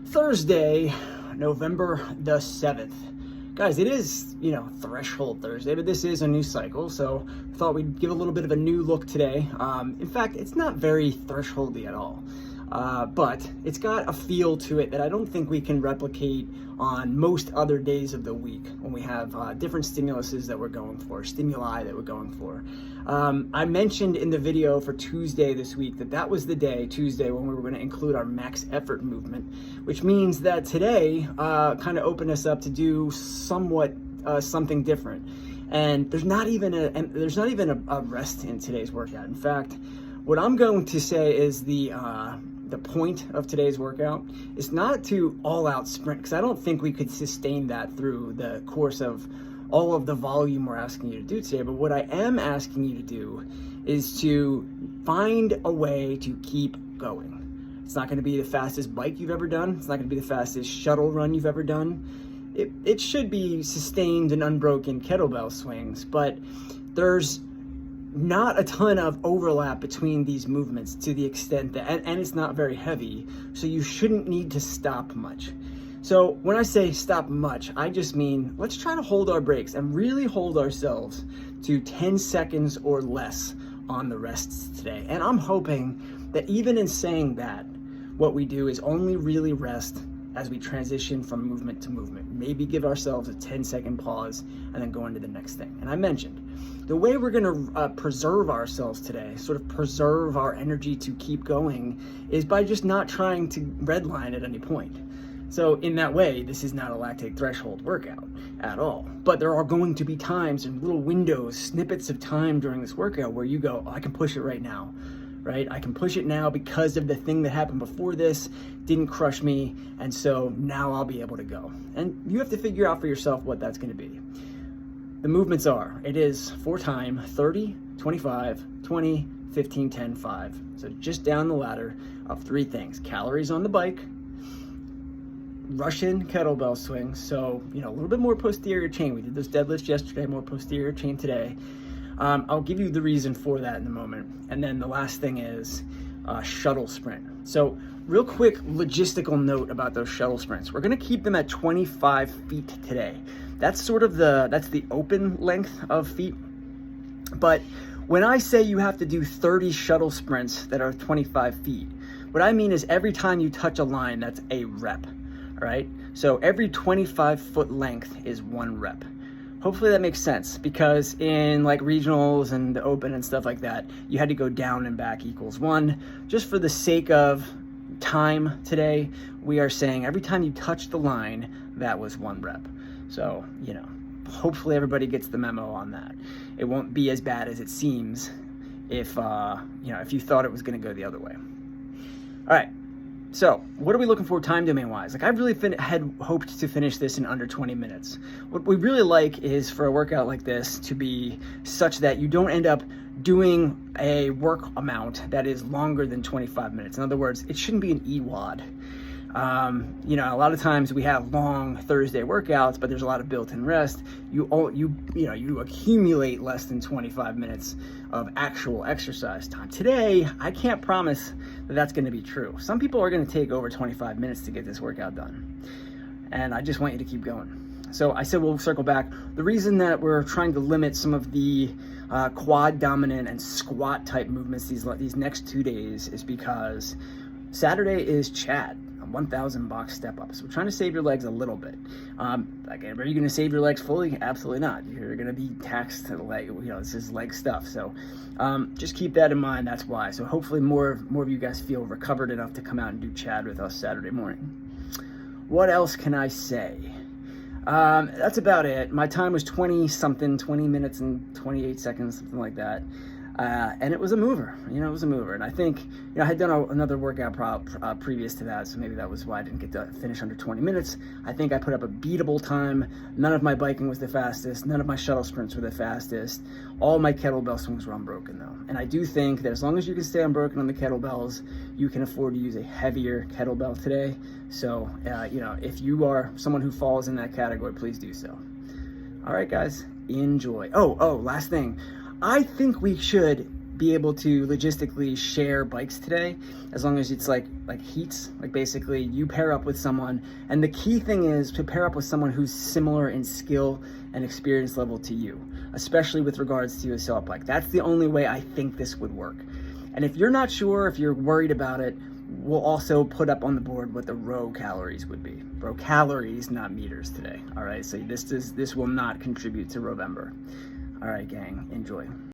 Thursday, November the 7th. Guys, it is, Threshold Thursday, but this is a new cycle, so I thought we'd give a little bit of a new look today. In fact, it's not very thresholdy at all, but it's got a feel to it that I don't think we can replicate on most other days of the week when we have different stimuli that we're going for. I mentioned in the video for Tuesday this week that was the day, Tuesday, when we were going to include our max effort movement, which means that today kind of opened us up to do somewhat something different. And there's not even a rest in today's workout. In fact, what I'm going to say is the point of today's workout is not to all-out sprint, because I don't think we could sustain that through the course of all of the volume we're asking you to do today. But what I am asking you to do is to find a way to keep going. It's not going to be the fastest bike you've ever done. It's not going to be the fastest shuttle run you've ever done. It should be sustained and unbroken kettlebell swings, but there's not a ton of overlap between these movements to the extent that, and it's not very heavy, so you shouldn't need to stop much. So when I say stop much, I just mean let's try to hold our brakes and really hold ourselves to 10 seconds or less on the rests today. And I'm hoping that even in saying that, what we do is only really rest as we transition from movement to movement. Maybe give ourselves a 10-second pause and then go into the next thing. And I mentioned, the way we're gonna preserve ourselves today, sort of preserve our energy to keep going, is by just not trying to redline at any point. So in that way, this is not a lactate threshold workout at all. But there are going to be times and little windows, snippets of time during this workout where you go, oh, I can push it right now. Right? I can push it now because of the thing that happened before this didn't crush me, and so now I'll be able to go. And you have to figure out for yourself what that's going to be. The movements are, it is 4-time, 30, 25, 20, 15, 10, 5. So just down the ladder of 3 things. Calories on the bike, Russian kettlebell swings, so a little bit more posterior chain. We did those deadlifts yesterday, more posterior chain today. I'll give you the reason for that in a moment. And then the last thing is shuttle sprint. So real quick logistical note about those shuttle sprints. We're gonna keep them at 25 feet today. That's sort of that's the open length of feet. But when I say you have to do 30 shuttle sprints that are 25 feet, what I mean is every time you touch a line, that's a rep, all right? So every 25-foot length is 1 rep. Hopefully that makes sense, because in like regionals and the open and stuff like that, you had to go down and back equals 1. Just for the sake of time today, we are saying every time you touch the line, that was 1 rep. So, hopefully everybody gets the memo on that. It won't be as bad as it seems if you thought it was going to go the other way. All right. So what are we looking for time domain wise? Like I really had hoped to finish this in under 20 minutes. What we really like is for a workout like this to be such that you don't end up doing a work amount that is longer than 25 minutes. In other words, it shouldn't be an EWOD. A lot of times we have long Thursday workouts, but there's a lot of built-in rest. You accumulate less than 25 minutes of actual exercise time. Today, I can't promise that that's going to be true. Some people are going to take over 25 minutes to get this workout done, and I just want you to keep going. So I said we'll circle back. The reason that we're trying to limit some of the quad dominant and squat type movements these next 2 days is because Saturday is Chad. 1,000 box step up. So we're trying to save your legs a little bit. Again, are you going to save your legs fully? Absolutely not. You're going to be taxed to the leg. This is leg stuff. So just keep that in mind. That's why. So hopefully more of you guys feel recovered enough to come out and do Chad with us Saturday morning. What else can I say? That's about it. My time was 20 minutes and 28 seconds, something like that. And it was a mover, it was a mover. And I think, I had done another workout previous to that, so maybe that was why I didn't get to finish under 20 minutes. I think I put up a beatable time. None of my biking was the fastest. None of my shuttle sprints were the fastest. All my kettlebell swings were unbroken though. And I do think that as long as you can stay unbroken on the kettlebells, you can afford to use a heavier kettlebell today. So, if you are someone who falls in that category, please do so. All right, guys, enjoy. Oh, last thing. I think we should be able to logistically share bikes today, as long as it's like heats, like basically you pair up with someone. And the key thing is to pair up with someone who's similar in skill and experience level to you, especially with regards to a assault bike. That's the only way I think this would work. And if you're not sure, if you're worried about it, we'll also put up on the board what the row calories would be. Row calories, not meters today. All right, so this will not contribute to Rovember. All right, gang, enjoy.